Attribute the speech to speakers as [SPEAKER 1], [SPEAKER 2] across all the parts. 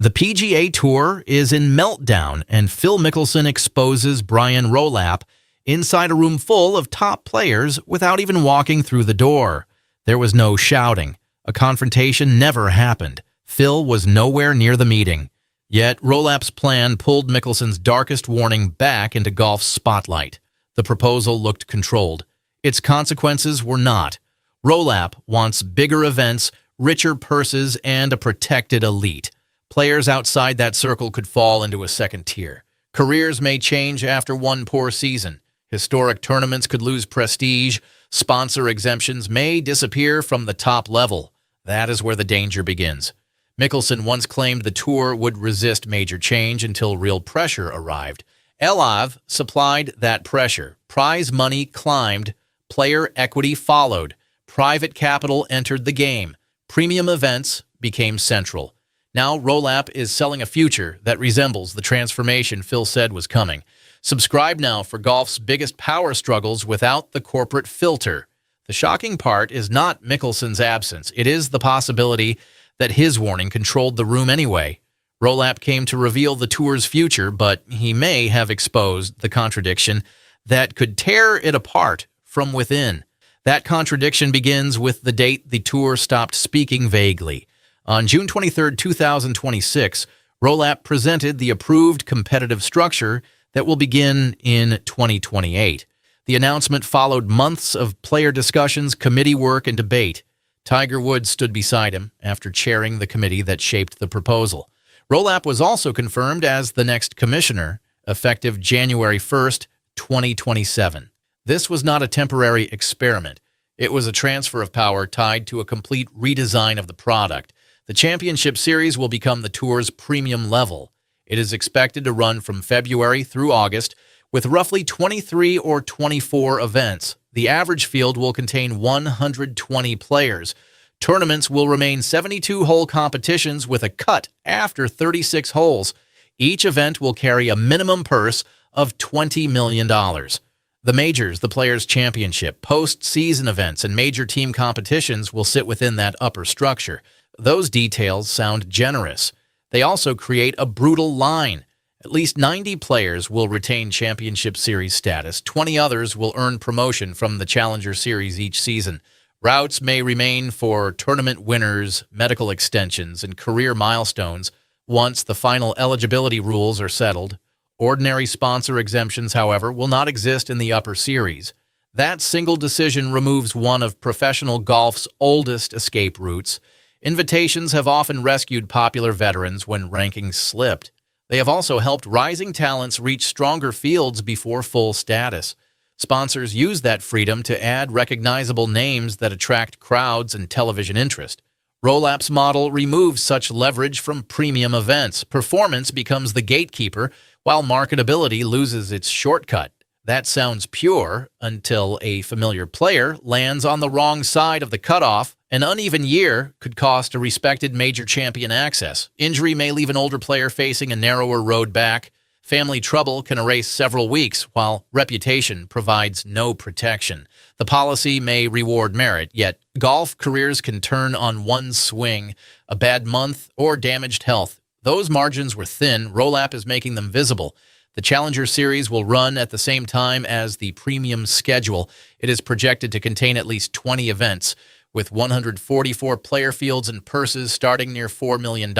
[SPEAKER 1] The PGA Tour is in Meltdown, and Phil Mickelson exposes Brian Rolapp inside a room full of top players without even walking through the door. There was no shouting. A confrontation never happened. Phil was nowhere near the meeting. Yet Rolapp's plan pulled Mickelson's darkest warning back into golf's spotlight. The proposal looked controlled. Its consequences were not. Rolapp wants bigger events, richer purses, and a protected elite. Players outside that circle could fall into a second tier. Careers may change after one poor season. Historic tournaments could lose prestige. Sponsor exemptions may disappear from the top level. That is where the danger begins. Mickelson once claimed the tour would resist major change until real pressure arrived. LIV supplied that pressure. Prize money climbed. Player equity followed. Private capital entered the game. Premium events became central. Now Rolapp is selling a future that resembles the transformation Phil said was coming. Subscribe now for golf's biggest power struggles without the corporate filter. The shocking part is not Mickelson's absence. It is the possibility that his warning controlled the room anyway. Rolapp came to reveal the tour's future, but he may have exposed the contradiction that could tear it apart from within. That contradiction begins with the date the tour stopped speaking vaguely. On June 23, 2026, Rolapp presented the approved competitive structure that will begin in 2028. The announcement followed months of player discussions, committee work, and debate. Tiger Woods stood beside him after chairing the committee that shaped the proposal. Rolapp was also confirmed as the next commissioner, effective January 1st, 2027. This was not a temporary experiment. It was a transfer of power tied to a complete redesign of the product. The Championship Series will become the tour's premium level. It is expected to run from February through August, with roughly 23 or 24 events. The average field will contain 120 players. Tournaments will remain 72-hole competitions with a cut after 36 holes. Each event will carry a minimum purse of $20 million. The majors, the Players' Championship, post-season events, and major team competitions will sit within that upper structure. Those details sound generous. They also create a brutal line. At least 90 players will retain Championship Series status. 20 others will earn promotion from the Challenger Series each season. Routes may remain for tournament winners, medical extensions, and career milestones once the final eligibility rules are settled. Ordinary sponsor exemptions, however, will not exist in the upper series. That single decision removes one of professional golf's oldest escape routes. Invitations have often rescued popular veterans when rankings slipped. They have also helped rising talents reach stronger fields before full status. Sponsors use that freedom to add recognizable names that attract crowds and television interest. Rolapp's model removes such leverage from premium events. Performance becomes the gatekeeper, while marketability loses its shortcut. That sounds pure until a familiar player lands on the wrong side of the cutoff. An uneven year could cost a respected major champion access. Injury may leave an older player facing a narrower road back. Family trouble can erase several weeks, while reputation provides no protection. The policy may reward merit, yet golf careers can turn on one swing, a bad month, or damaged health. Those margins were thin. Rolapp is making them visible. The Challenger Series will run at the same time as the premium schedule. It is projected to contain at least 20 events, with 144 player fields and purses starting near $4 million.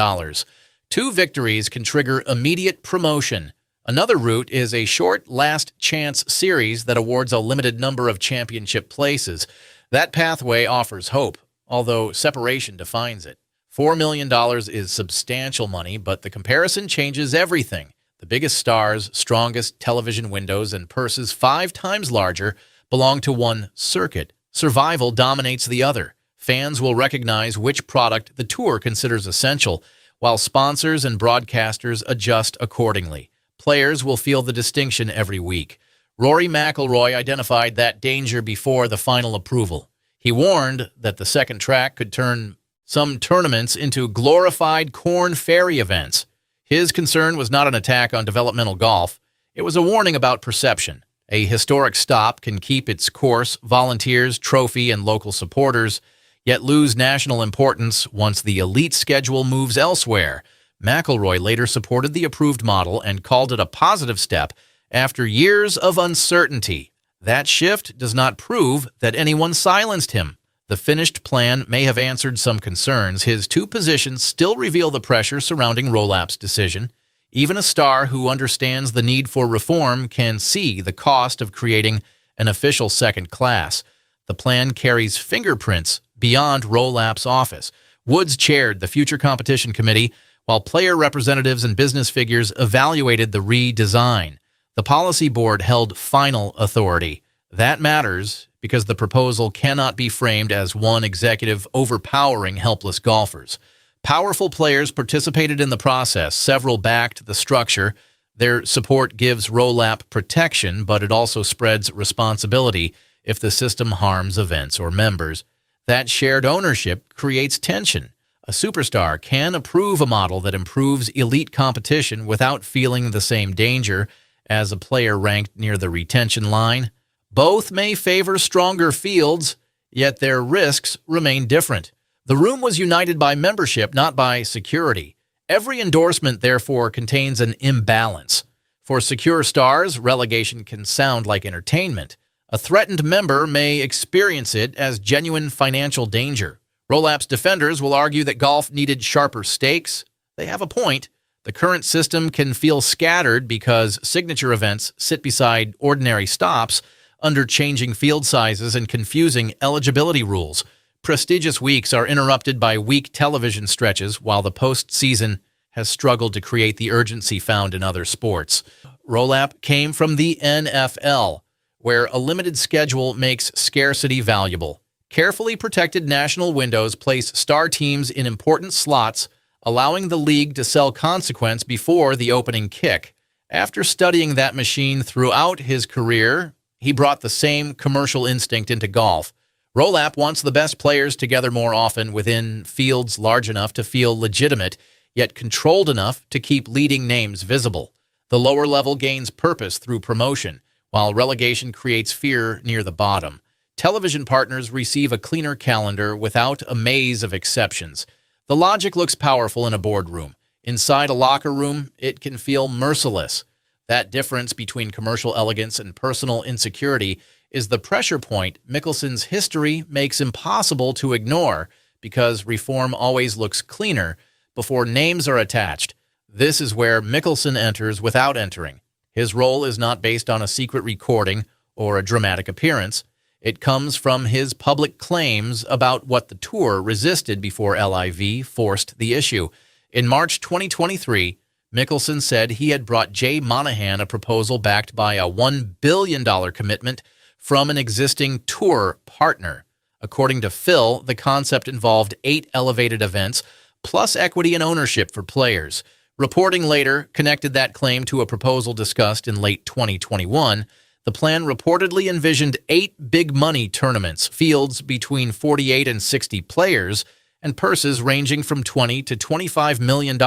[SPEAKER 1] 2 victories can trigger immediate promotion. Another route is a short last-chance series that awards a limited number of championship places. That pathway offers hope, although separation defines it. $4 million is substantial money, but the comparison changes everything. The biggest stars, strongest television windows, and purses 5 times larger belong to one circuit. Survival dominates the other. Fans will recognize which product the tour considers essential, while sponsors and broadcasters adjust accordingly. Players will feel the distinction every week. Rory McIlroy identified that danger before the final approval. He warned that the second track could turn some tournaments into glorified Corn Ferry events. His concern was not an attack on developmental golf. It was a warning about perception. A historic stop can keep its course, volunteers, trophy, and local supporters, yet lose national importance once the elite schedule moves elsewhere. McIlroy later supported the approved model and called it a positive step after years of uncertainty. That shift does not prove that anyone silenced him. The finished plan may have answered some concerns. His two positions still reveal the pressure surrounding Rolapp's decision. Even a star who understands the need for reform can see the cost of creating an official second class. The plan carries fingerprints beyond Rolapp's office. Woods chaired the Future Competition Committee, while player representatives and business figures evaluated the redesign. The policy board held final authority. That matters because the proposal cannot be framed as one executive overpowering helpless golfers. Powerful players participated in the process. Several backed the structure. Their support gives Rolapp protection, but it also spreads responsibility if the system harms events or members. That shared ownership creates tension. A superstar can approve a model that improves elite competition without feeling the same danger as a player ranked near the retention line. Both may favor stronger fields, yet their risks remain different. The room was united by membership, not by security. Every endorsement, therefore, contains an imbalance. For secure stars, relegation can sound like entertainment. A threatened member may experience it as genuine financial danger. Rolapp's defenders will argue that golf needed sharper stakes. They have a point. The current system can feel scattered because signature events sit beside ordinary stops under changing field sizes and confusing eligibility rules. Prestigious weeks are interrupted by weak television stretches, while the postseason has struggled to create the urgency found in other sports. Rolapp came from the NFL, where a limited schedule makes scarcity valuable. Carefully protected national windows place star teams in important slots, allowing the league to sell consequence before the opening kick. After studying that machine throughout his career, he brought the same commercial instinct into golf. Rolapp wants the best players together more often within fields large enough to feel legitimate, yet controlled enough to keep leading names visible. The lower level gains purpose through promotion, while relegation creates fear near the bottom. Television partners receive a cleaner calendar without a maze of exceptions. The logic looks powerful in a boardroom. Inside a locker room, it can feel merciless. That difference between commercial elegance and personal insecurity is the pressure point Mickelson's history makes impossible to ignore, because reform always looks cleaner before names are attached. This is where Mickelson enters without entering. His role is not based on a secret recording or a dramatic appearance. It comes from his public claims about what the tour resisted before LIV forced the issue. In March 2023, Mickelson said he had brought Jay Monahan a proposal backed by a $1 billion commitment from an existing tour partner. According to Phil, the concept involved 8 elevated events, plus equity and ownership for players. Reporting later connected that claim to a proposal discussed in late 2021. The plan reportedly envisioned 8 big money tournaments, fields between 48 and 60 players, and purses ranging from $20 to $25 million.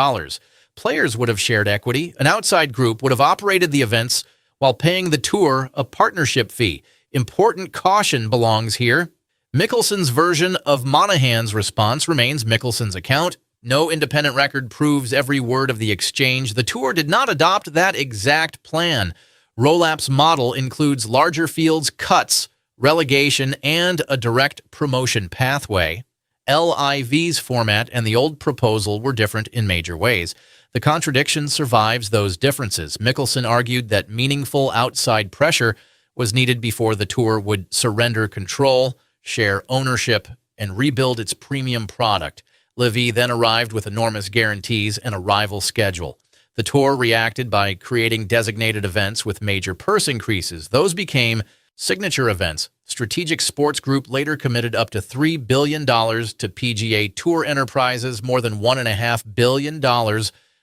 [SPEAKER 1] Players would have shared equity. An outside group would have operated the events while paying the tour a partnership fee. Important caution belongs here. Mickelson's version of Monahan's response remains Mickelson's account. No independent record proves every word of the exchange. The tour did not adopt that exact plan. Rolapp's model includes larger fields, cuts, relegation, and a direct promotion pathway. LIV's format and the old proposal were different in major ways. The contradiction survives those differences. Mickelson argued that meaningful outside pressure was needed before the tour would surrender control, share ownership, and rebuild its premium product. LIV then arrived with enormous guarantees and a rival schedule. The tour reacted by creating designated events with major purse increases. Those became signature events. Strategic Sports Group later committed up to $3 billion to PGA Tour enterprises. More than $1.5 billion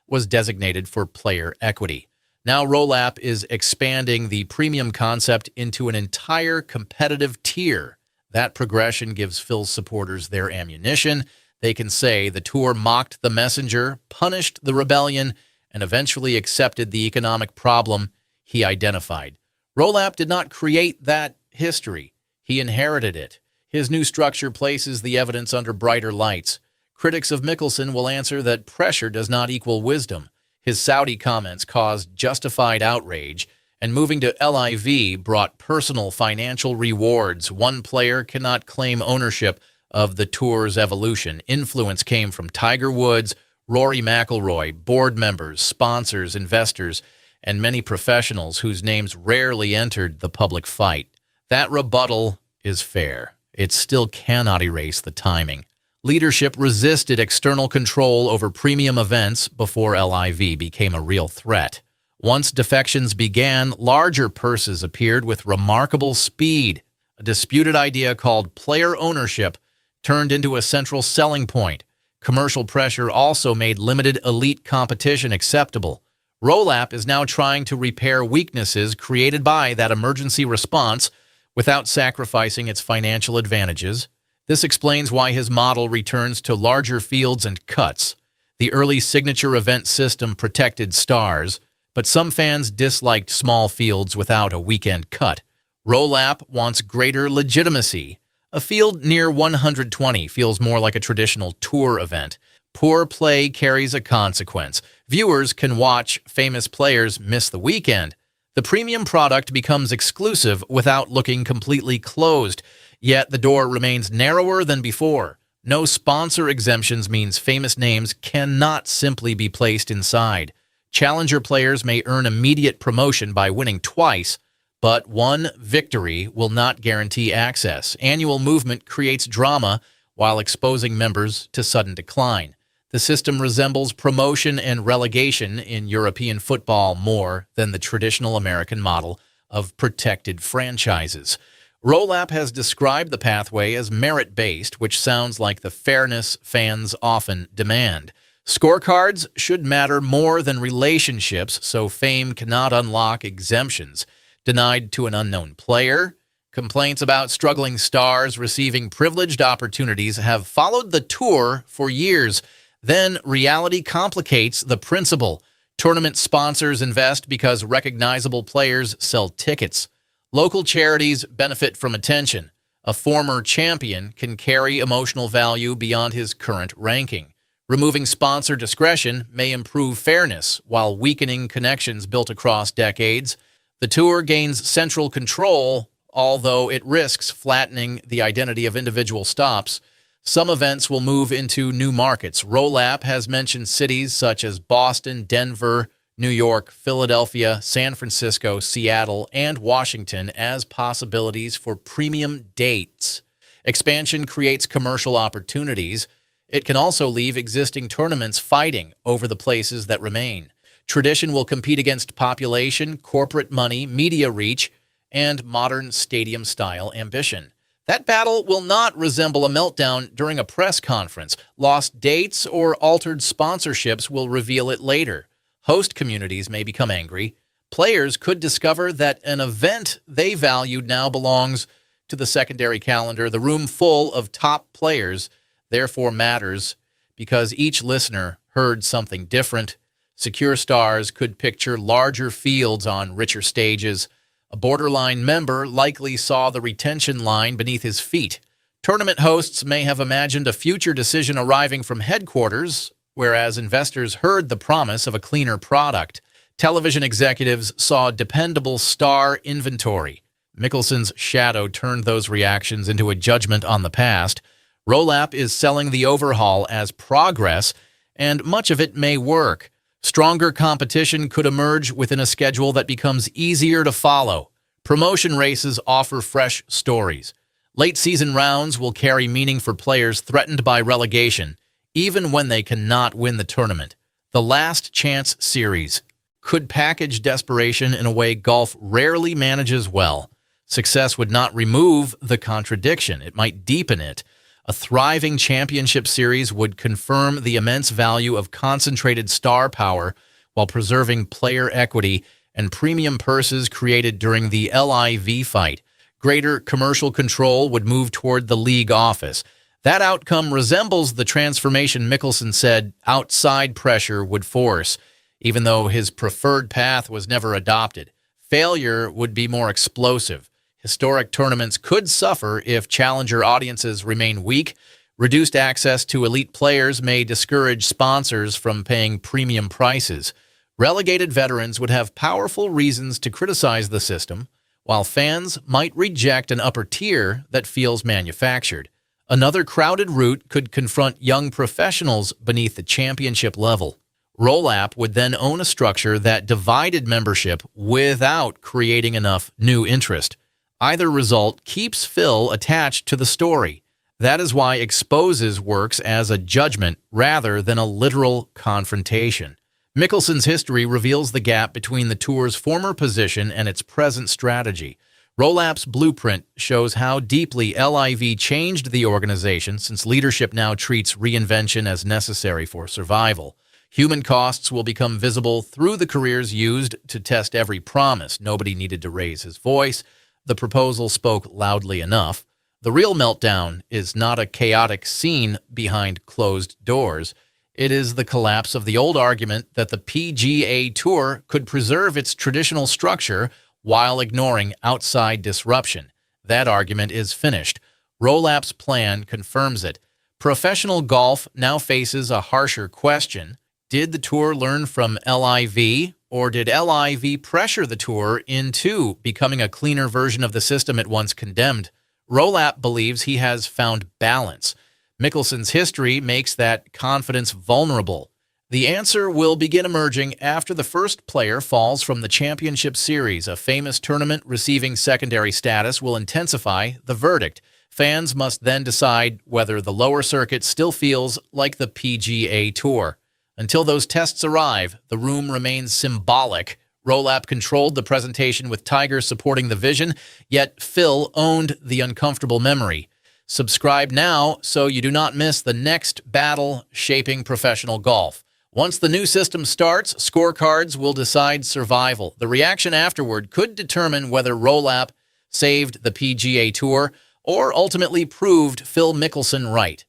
[SPEAKER 1] was designated for player equity. Now Rolapp is expanding the premium concept into an entire competitive tier. That progression gives Phil's supporters their ammunition. They can say the tour mocked the messenger, punished the rebellion, and eventually accepted the economic problem he identified. Rolapp did not create that history. He inherited it. His new structure places the evidence under brighter lights. Critics of Mickelson will answer that pressure does not equal wisdom. His Saudi comments caused justified outrage, and moving to LIV brought personal financial rewards. One player cannot claim ownership of the tour's evolution. Influence came from Tiger Woods, Rory McIlroy, board members, sponsors, investors, and many professionals whose names rarely entered the public fight. That rebuttal is fair. It still cannot erase the timing. Leadership resisted external control over premium events before LIV became a real threat. Once defections began, larger purses appeared with remarkable speed. A disputed idea called player ownership turned into a central selling point. Commercial pressure also made limited elite competition acceptable. Rolapp is now trying to repair weaknesses created by that emergency response without sacrificing its financial advantages. This explains why his model returns to larger fields and cuts. The early signature event system protected stars, but some fans disliked small fields without a weekend cut. Rolapp wants greater legitimacy. A field near 120 feels more like a traditional tour event. Poor play carries a consequence. Viewers can watch famous players miss the weekend. The premium product becomes exclusive without looking completely closed. Yet the door remains narrower than before. No sponsor exemptions means famous names cannot simply be placed inside. Challenger players may earn immediate promotion by winning twice, but one victory will not guarantee access. Annual movement creates drama while exposing members to sudden decline. The system resembles promotion and relegation in European football more than the traditional American model of protected franchises. Rolapp has described the pathway as merit-based, which sounds like the fairness fans often demand. Scorecards should matter more than relationships, so fame cannot unlock exemptions. Denied to an unknown player, complaints about struggling stars receiving privileged opportunities have followed the tour for years. Then reality complicates the principle. Tournament sponsors invest because recognizable players sell tickets. Local charities benefit from attention. A former champion can carry emotional value beyond his current ranking. Removing sponsor discretion may improve fairness while weakening connections built across decades. The tour gains central control, although it risks flattening the identity of individual stops. Some events will move into new markets. Rolapp has mentioned cities such as Boston, Denver, New York, Philadelphia, San Francisco, Seattle, and Washington as possibilities for premium dates. Expansion creates commercial opportunities. It can also leave existing tournaments fighting over the places that remain. Tradition will compete against population, corporate money, media reach, and modern stadium-style ambition. That battle will not resemble a meltdown during a press conference. Lost dates or altered sponsorships will reveal it later. Host communities may become angry. Players could discover that an event they valued now belongs to the secondary calendar. The room full of top players therefore matters because each listener heard something different. Secure stars could picture larger fields on richer stages. A borderline member likely saw the retention line beneath his feet. Tournament hosts may have imagined a future decision arriving from headquarters, whereas investors heard the promise of a cleaner product. Television executives saw dependable star inventory. Mickelson's shadow turned those reactions into a judgment on the past. Rolapp is selling the overhaul as progress, and much of it may work. Stronger competition could emerge within a schedule that becomes easier to follow. Promotion races offer fresh stories. Late-season rounds will carry meaning for players threatened by relegation, even when they cannot win the tournament. The Last Chance Series could package desperation in a way golf rarely manages well. Success would not remove the contradiction. It might deepen it. A thriving championship series would confirm the immense value of concentrated star power while preserving player equity and premium purses created during the LIV fight. Greater commercial control would move toward the league office. That outcome resembles the transformation Mickelson said outside pressure would force, even though his preferred path was never adopted. Failure would be more explosive. Historic tournaments could suffer if challenger audiences remain weak. Reduced access to elite players may discourage sponsors from paying premium prices. Relegated veterans would have powerful reasons to criticize the system, while fans might reject an upper tier that feels manufactured. Another crowded route could confront young professionals beneath the championship level. Rolapp would then own a structure that divided membership without creating enough new interest. Either result keeps Phil attached to the story. That is why Exposes works as a judgment rather than a literal confrontation. Mickelson's history reveals the gap between the tour's former position and its present strategy. Rolapp's blueprint shows how deeply LIV changed the organization, since leadership now treats reinvention as necessary for survival. Human costs will become visible through the careers used to test every promise. Nobody needed to raise his voice. The proposal spoke loudly enough. The real meltdown is not a chaotic scene behind closed doors. It is the collapse of the old argument that the PGA Tour could preserve its traditional structure while ignoring outside disruption. That argument is finished. Rolapp's plan confirms it. Professional golf now faces a harsher question. Did the tour learn from LIV, or did LIV pressure the tour into becoming a cleaner version of the system it once condemned? Rolapp believes he has found balance. Mickelson's history makes that confidence vulnerable. The answer will begin emerging after the first player falls from the championship series. A famous tournament receiving secondary status will intensify the verdict. Fans must then decide whether the lower circuit still feels like the PGA Tour. Until those tests arrive, the room remains symbolic. Rolapp controlled the presentation with Tiger supporting the vision, yet Phil owned the uncomfortable memory. Subscribe now so you do not miss the next battle shaping professional golf. Once the new system starts, scorecards will decide survival. The reaction afterward could determine whether Rolapp saved the PGA Tour or ultimately proved Phil Mickelson right.